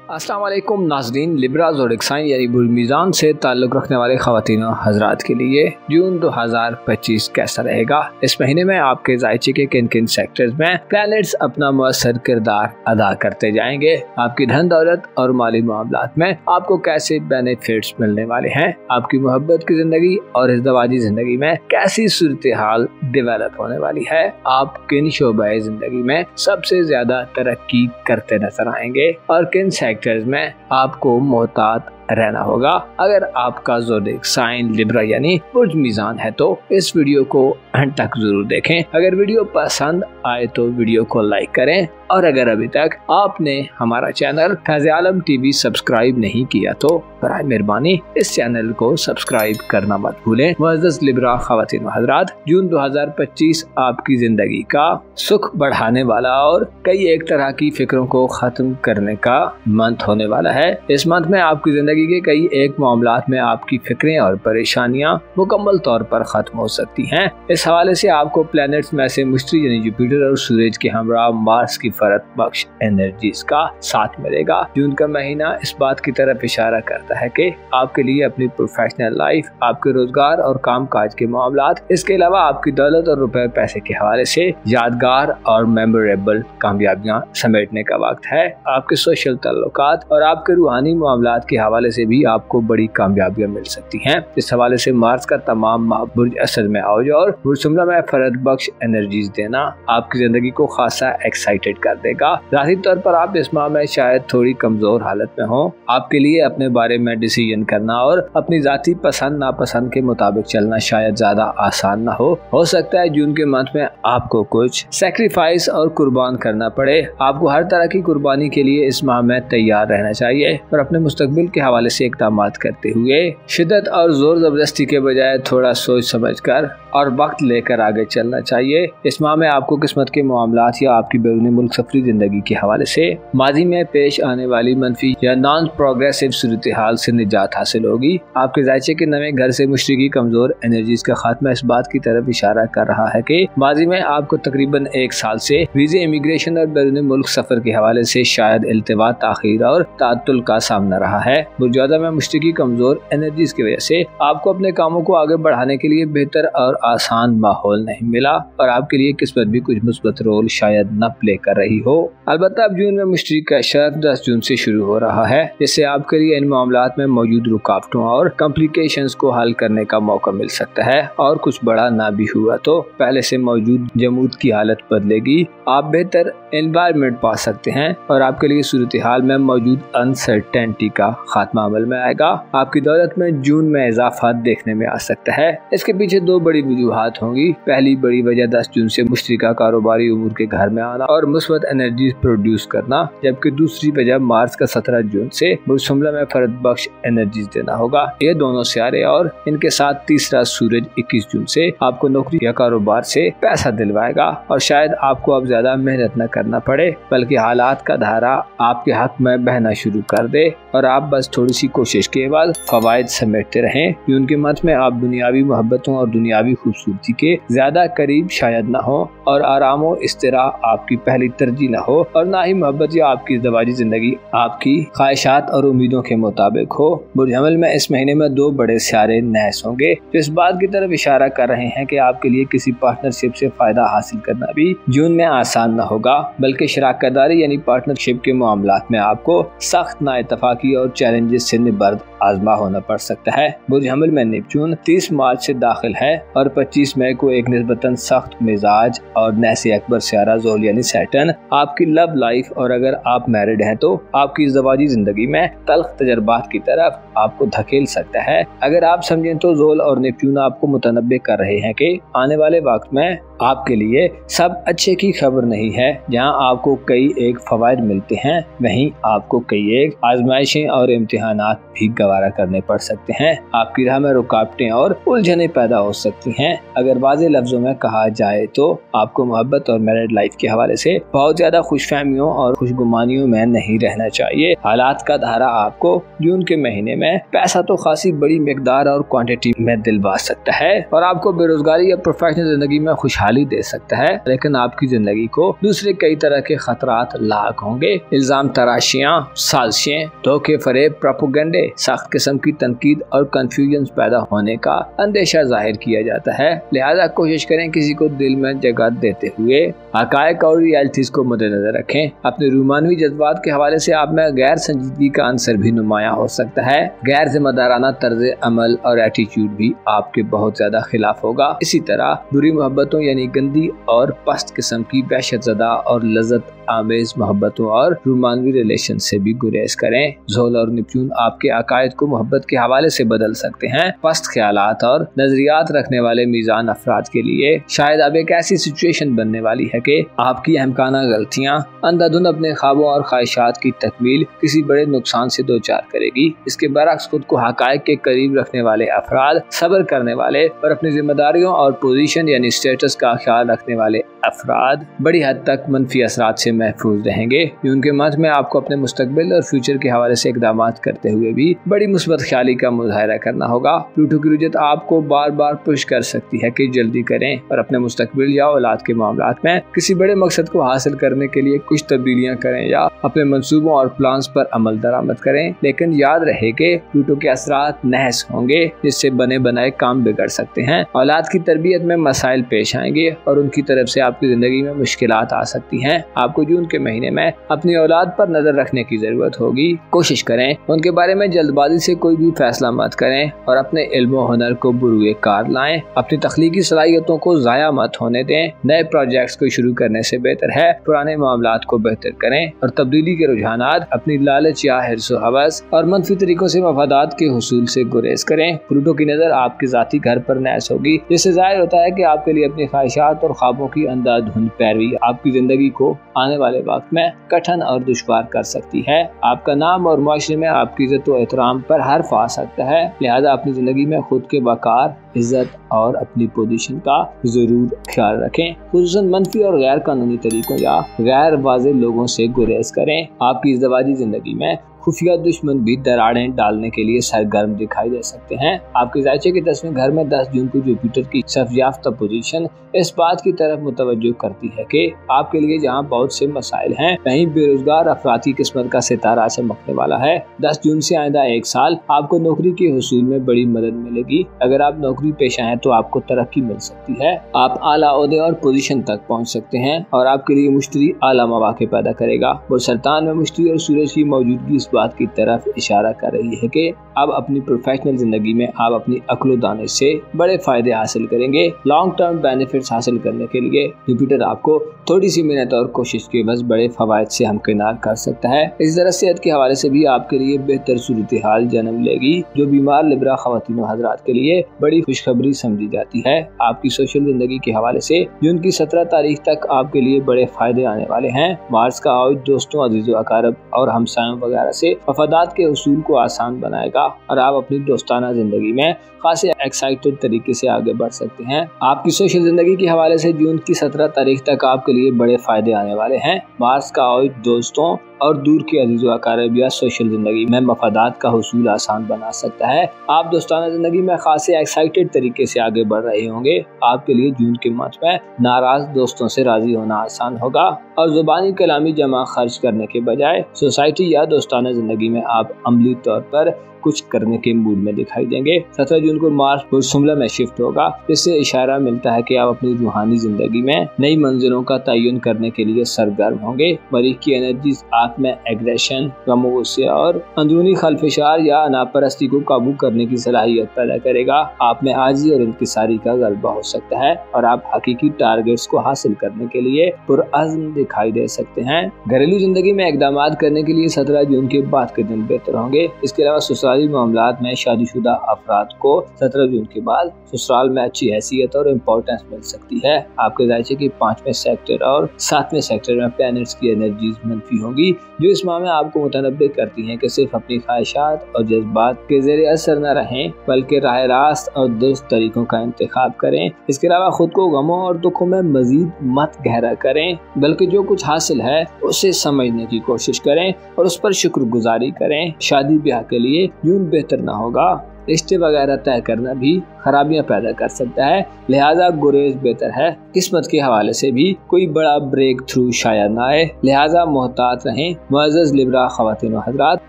अस्सलाम वालेकुम नाज़रीन। लिब्रा ज़ोडिक साइन यानी बुर्ज मीज़ान से ताल्लुक़ रखने वाले ख़वातीन और हज़रात के लिए जून 2025 कैसा रहेगा। इस महीने में आपके ज़ायचे के किन किन सेक्टर्स में प्लैनेट्स अपना मुअस्सर किरदार अदा करते जाएंगे। आपकी धन दौलत और माली मामलात में आपको कैसे बेनिफिट्स मिलने वाले हैं। आपकी मोहब्बत की ज़िंदगी और इज़्दिवाजी ज़िंदगी में कैसी सूरत हाल डेवलप होने वाली है। आप किन शोबे ज़िंदगी में सबसे ज़्यादा तरक्की करते नजर आएंगे और किन सेक्टर्स में आपको मोहतात रहना होगा। अगर आपका ज़ोडिक साइन लिब्रा यानी बुर्ज मीज़ान है तो इस वीडियो को अंत तक जरूर देखें। अगर वीडियो पसंद आए तो वीडियो को लाइक करें और अगर अभी तक आपने हमारा चैनल फैज़ आलम टीवी सब्सक्राइब नहीं किया तो बराए मेहरबानी इस चैनल को सब्सक्राइब करना मत भूलें। मुअज़्ज़ज़ लिब्रा ख़वातीन व हज़रात, जून 2025 आपकी जिंदगी का सुख बढ़ाने वाला और कई एक तरह की फिक्रों को खत्म करने का मंथ होने वाला है। इस मंथ में आपकी जिंदगी के कई एक मामलात में आपकी फिक्रें और परेशानियां मुकम्मल तौर पर खत्म हो सकती हैं। इस हवाले से आपको प्लैनेट्स में से मुश्तरी यानी जुपिटर और सूरज के हमरा मार्स की फरत बख्श एनर्जीज का साथ मिलेगा। जून का महीना इस बात की तरफ इशारा करता है कि आपके लिए अपनी प्रोफेशनल लाइफ, आपके रोजगार और काम काज के मामलात, इसके अलावा आपकी दौलत और रुपए पैसे के हवाले से यादगार और मेमोरेबल कामयाबियां समेटने का वक्त है। आपके सोशल ताल्लुकात और आपके रूहानी मामलात के हवाले से भी आपको बड़ी कामयाबियां मिल सकती हैं। इस हवाले से मार्स का तमाम माह बुर्ज असद में आओज और बुर्ज शुमला में फरत बख्श एनर्जीज देना आपकी जिंदगी को खासा एक्साइटेड कर देगा। जाहिर तौर पर आप इस माह में शायद थोड़ी कमजोर हालत में हो। आपके लिए अपने बारे में डिसीजन करना और अपनी जाती पसंद नापसंद के मुताबिक चलना शायद ज्यादा आसान ना हो सकता है जून के मंथ में आपको कुछ सैक्रिफाइस और कुर्बान करना पड़े। आपको हर तरह की कुर्बानी के लिए इस माह में तैयार रहना चाहिए और अपने मुस्तकबिल के हवाले से इक़दामात करते हुए शिद्दत और जोर जबरदस्ती के बजाय थोड़ा सोच समझकर और वक्त लेकर आगे चलना चाहिए। इस माह में आपको किस्मत के मामलात या आपकी बैरूनी मुल्क सफरी जिंदगी के हवाले से माजी में पेश आने वाली मनफी या नॉन प्रोग्रेसिव सूरत हाल से निजात हासिल होगी। आपके जायचे के नए घर से मुश्तरी कमजोर एनर्जीज का खात्मा इस बात की तरफ इशारा कर रहा है कि माजी में आपको तकरीबन 1 साल से वीज़े, इमिग्रेशन और बैरूनी मुल्क सफर के हवाले से शायद इल्तिवा, ताखीर और ताअत्तुल का सामना रहा है। बुर्ज में मुश्तरी कमजोर एनर्जीज की वजह से आपको अपने कामों को आगे बढ़ाने के लिए बेहतर और आसान माहौल नहीं मिला और आपके लिए किस्मत भी कुछ मुस्बत रोल शायद न प्ले कर रही हो। अलबत्ता अब जून में मुश्तरी का शर्फ 10 जून से शुरू हो रहा है, जिससे आपके लिए इन मामलात में मौजूद रुकावटों और कॉम्प्लिकेशंस को हल करने का मौका मिल सकता है और कुछ बड़ा ना भी हुआ तो पहले से मौजूद जमूद की हालत बदलेगी। आप बेहतर एनवायरनमेंट पा सकते हैं और आपके लिए सूरत हाल में मौजूद अनसर्टेनिटी का खात्मा अमल में आएगा। आपकी दौलत में जून में इजाफा देखने में आ सकता है। इसके पीछे 2 बड़ी वजूहात होंगी। पहली बड़ी वजह 10 जून से मुश्तरिका कारोबारी उमूर के घर में आना और मुस्बत एनर्जी प्रोड्यूस करना, जबकि दूसरी वजह मार्च का 17 जून से बुर्ज शुमला में फरत बख्श एनर्जीज देना होगा। ये दोनों सियारे और इनके साथ तीसरा सूरज 21 जून से आपको नौकरी या कारोबार से पैसा दिलवाएगा और शायद आपको अब ज्यादा मेहनत न करना पड़े बल्कि हालात का धारा आपके हक में बहना शुरू कर दे और आप बस थोड़ी सी कोशिश के बाद फवायद समेटते रहें। जून के मंथ में आप दुनियावी मोहब्बतों और दुनियावी खूबसूरती के ज्यादा करीब शायद न हो और आराम व इस्तिराह आपकी पहली तरजीह न हो और ना ही मोहब्बत या आपकी इज़्दिवाजी जिंदगी आपकी ख्वाहिशात और उम्मीदों के मुताबिक हो। बुर्ज हमल में इस महीने में 2 बड़े सियारे नहस होंगे जो इस बात की तरफ इशारा कर रहे हैं कि आपके लिए किसी पार्टनरशिप से फायदा हासिल करना भी जून में आसान न होगा, बल्कि शराकतदारी यानी पार्टनरशिप के मामलात में आपको सख्त नाइतफाकी और चैलेंजेस से निबर्द आजमा होना पड़ सकता है। बुर्ज हमल में नेपच्यून 30 मार्च से दाखिल है और 25 मई को एक निस्बतन सख्त मिजाज और नैसे अकबर सियारा ज़ोल यानी सैटर्न आपकी लव लाइफ और अगर आप मैरिड हैं तो आपकी इज़्दिवाजी जिंदगी में तल्ख तजर्बात की तरफ आपको धकेल सकता है। अगर आप समझें तो ज़ोल और नेपच्यून आपको मुतनब्बे कर रहे हैं कि आने वाले वक्त में आपके लिए सब अच्छे की खबर नहीं है। जहां आपको कई एक फवायद मिलते हैं वहीं आपको कई एक आजमाइशें और इम्तिहान इम्तिहानात भी गवारा करने पड़ सकते हैं। आपकी राह में रुकावटें और उलझनें पैदा हो सकती हैं। अगर वाज़े लफ्जों में कहा जाए तो आपको मोहब्बत और मैरिड लाइफ के हवाले से बहुत ज्यादा खुशफहमियों और खुशगुमानियों में नहीं रहना चाहिए। हालात का धारा आपको जून के महीने में पैसा तो खासी बड़ी मिकदार और क्वांटिटी में दिलवा सकता है और आपको बेरोजगारी या प्रोफेशनल जिंदगी में खुशहाली दे सकता है, लेकिन आपकी जिंदगी को दूसरे कई तरह के खतरात लाक होंगे। इल्जाम तराशियां, साजिशें, धोखे, फरेब, प्रोपेगेंडे, सख्त किस्म की तनकीद और कंफ्यूजन पैदा होने का अंदेशा जाहिर किया जाता है। लिहाजा कोशिश करें किसी को दिल में जगह देते हुए हकायक और रियलिटीज को मद्देनजर रखें। अपने रूमानवी जज्बात के हवाले से आप में गैर संजीदगी का अंसर भी नुमाया हो सकता है। गैर जिम्मेदाराना तर्ज अमल और एटीट्यूड भी आपके बहुत ज्यादा खिलाफ होगा। इसी तरह बुरी मोहब्बतों यानी गंदी और पस्त किस्म की वहशतज़दा और लज्जत आमेज मोहब्बतों और रोमानवी रिलेशन से भी गुरेज करें। झोल और निप्यून आपके अकायद को मोहब्बत के हवाले से बदल सकते हैं। पस्त ख्यालात और नजरियात रखने वाले मीजान अफराद के लिए शायद अब एक ऐसी सिचुएशन बनने वाली है कि आपकी अहमकाना गलतियां अंधाधुंध अपने ख्वाबों और ख्वाहिशात की तकमील किसी बड़े नुकसान से दो चार करेगी। इसके बरअक्स खुद को हकायक के करीब रखने वाले अफराद, सब्र करने वाले और अपनी जिम्मेदारियों और पोजीशन यानी स्टेटस का ख्याल रखने वाले अफराद बड़ी हद तक मनफी असरात से महफूज रहेंगे। उनके मत में आपको अपने मुस्तकबिल और फ्यूचर के हवाले से इकदाम करते हुए भी बड़ी मुस्बत ख्याली का मुजाहरा करना होगा। प्लूटो की रुजत आपको बार बार पुश कर सकती है कि जल्दी करें और अपने मुस्तकबिल या औलाद के मामलात में किसी बड़े मकसद को हासिल करने के लिए कुछ तब्दीलियां करें या अपने मंसूबों और प्लान्स पर अमल दरामद करें। लेकिन याद रहे कि प्लूटो के असरात नहस होंगे जिससे बने बनाए काम बिगड़ सकते हैं। औलाद की तरबियत में मसाइल पेश आएंगे और उनकी तरफ से आपकी जिंदगी में मुश्किलात आ सकती हैं। आपको जून के महीने में अपनी औलाद पर नजर रखने की जरूरत होगी। कोशिश करें उनके बारे में जल्दबाजी से कोई भी फैसला मत करें और अपने इल्म और हुनर को बुरुए कार लाएं। अपनी तख्लीकी सलाहियतों को जाया मत होने दें। नए प्रोजेक्ट्स को शुरू करने से बेहतर है पुराने मामलात को बेहतर करें और तब्दीली के रुझानात, अपनी लालच या हिर्स व हवस और मनफी तरीकों से मफादात के हुसूल से गुरेज करें। प्लूटो की नजर आपके जाती घर पर नैस होगी, जिससे जाहिर होता है कि आपके लिए अपनी ख्वाहिशात और ख्वाबों की अंधाधुंध पैरवी आपकी जिंदगी को आने वाले वक्त में कठिन और दुश्वार कर सकती है। आपका नाम और माशरे में आपकी इज्जत और एहतराम पर हर्फ आ सकता है। लिहाजा अपनी जिंदगी में खुद के वकार, इज्जत और अपनी पोजीशन का जरूर ख्याल रखें। खुसूसन मनफी और गैर कानूनी तरीकों या गैर वाज़ेह लोगों से गुरेज करें। आपकी इज़्दिवाजी जिंदगी में खुफिया दुश्मन भी दरारें डालने के लिए सरगर्म दिखाई दे सकते हैं। आपके जायचे के 10वें घर में 10 जून को जुपिटर की सफयाफ्ता पोजीशन इस बात की तरफ मुतवज्जो करती है कि आपके लिए जहां बहुत से मसाइल हैं, वहीं बेरोजगार अफराद की किस्मत का सितारा चमकने वाला है। 10 जून से आइंदा एक साल आपको नौकरी के हुसूल में बड़ी मदद मिलेगी। अगर आप नौकरी पेशा हैं तो आपको तरक्की मिल सकती है। आप आला ओहदे और पोजीशन तक पहुंच सकते हैं और आपके लिए मुश्तरी आला मौके पैदा करेगा। बुलसरतान में मुश्तरी और सूरज की मौजूदगी इस बात की तरफ इशारा कर रही है कि अब अपनी प्रोफेशनल जिंदगी में आप अपनी अक्ल दाने से बड़े फायदे हासिल करेंगे। लॉन्ग टर्म बेनिफिट्स हासिल करने के लिए जुपिटर आपको थोड़ी सी मेहनत और कोशिश के बस बड़े फवायद से हमकिनार कर सकता है। इस तरह सेहत के हवाले से भी आपके लिए बेहतर सूरत हाल जन्म लेगी, जो बीमार लिब्रा खवातीन हजरात के लिए बड़ी खुशखबरी समझी जाती है। आपकी सोशल जिंदगी के हवाले से जून की 17 तारीख तक आपके लिए बड़े फायदे आने वाले हैं। मार्च का आउट दोस्तों, अजीजों, अकारब और हमसायों वगैरह से वफादात के उसूल को आसान बनाएगा और आप अपनी दोस्ताना जिंदगी में खासे एक्साइटेड तरीके से आगे बढ़ सकते हैं। आपकी सोशल जिंदगी के हवाले से जून की 17 तारीख तक आपके लिए बड़े फायदे आने वाले हैं। मार्च का आउट दोस्तों और दूर के अजीजों अकारब या सोशल जिंदगी में मफादात का हुसूल आसान बना सकता है। आप दोस्ताना जिंदगी में खासे एक्साइटेड तरीके से आगे बढ़ रहे होंगे। आपके लिए जून के मंथ में नाराज दोस्तों से राजी होना आसान होगा और जुबानी कलामी जमा खर्च करने के बजाय सोसाइटी या दोस्ताना जिंदगी में आप अमली तौर पर कुछ करने के मूड में दिखाई देंगे। 17 जून को मार्स पुरसुमला में शिफ्ट होगा, जिससे इशारा मिलता है कि आप अपनी रूहानी जिंदगी में नई मंजिलों का तयन करने के लिए सरगर्म होंगे। मरीख की एनर्जी आप में एग्रेशन, गमोसे और अंदरूनी खलफिशार या अनापरस्ती को काबू करने की सलाहियत पैदा करेगा। आप में आजी और इंकिसारी का गलबा हो सकता है और आप हकीकी टारगेट्स को हासिल करने के लिए पुरअज़्म दिखाई दे सकते हैं। घरेलू जिंदगी में इक़दाम करने के लिए 17 जून के बाद के दिन बेहतर होंगे। इसके अलावा ससुराली मामलात में शादीशुदा अफराद को 17 जून के बाद ससुराल में अच्छी हैसियत और इम्पोर्टेंस मिल सकती है। आपके जायचे की 5वें सेक्टर और 7वें सेक्टर में प्लैनेट्स की एनर्जीज मनफी होंगी, जो इस माह में आपको मुतनब्बे करती हैं कि सिर्फ अपनी ख्वाहिशात और जज्बात के ज़ेरे असर न रहें, बल्कि राह रास्त और दुरुस्त तरीकों का इंतखाब करें। इसके अलावा खुद को गमों और दुखों में मजीद मत गहरा करें, बल्कि जो कुछ हासिल है उसे समझने की कोशिश करें और उस पर शुक्रगुजारी करें। शादी ब्याह के लिए जून बेहतर ना होगा। रिश्ते वगैरह तय करना भी खराबियां पैदा कर सकता है, लिहाजा गुरेज बेहतर है। किस्मत के हवाले से भी कोई बड़ा ब्रेक थ्रू शायद ना आए, लिहाजा मोहतात रहें। मुअज़्ज़ज़ लिब्रा ख़वातीन व हज़रात,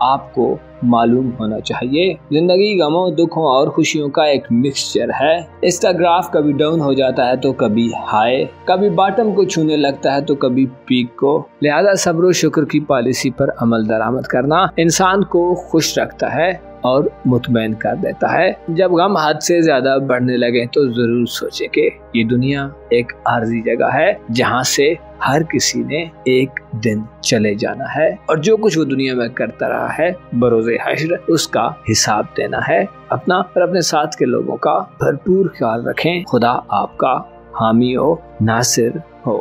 आपको मालूम होना चाहिए जिंदगी गमों, दुखों और खुशियों का एक मिक्सचर है। इसका ग्राफ कभी डाउन हो जाता है तो कभी हाई, कभी बॉटम को छूने लगता है तो कभी पीक को। लिहाजा सब्र और शुक्र की पॉलिसी पर अमल दरामद करना इंसान को खुश रखता है और मुतमईन कर देता है। जब गम हद से ज्यादा बढ़ने लगे तो जरूर सोचे कि ये दुनिया एक आर्जी जगह है जहाँ से हर किसी ने एक दिन चले जाना है और जो कुछ वो दुनिया में करता रहा है बरोज़े हश्र उसका हिसाब देना है। अपना और अपने साथ के लोगों का भरपूर ख्याल रखें। खुदा आपका हामी हो, नासिर हो।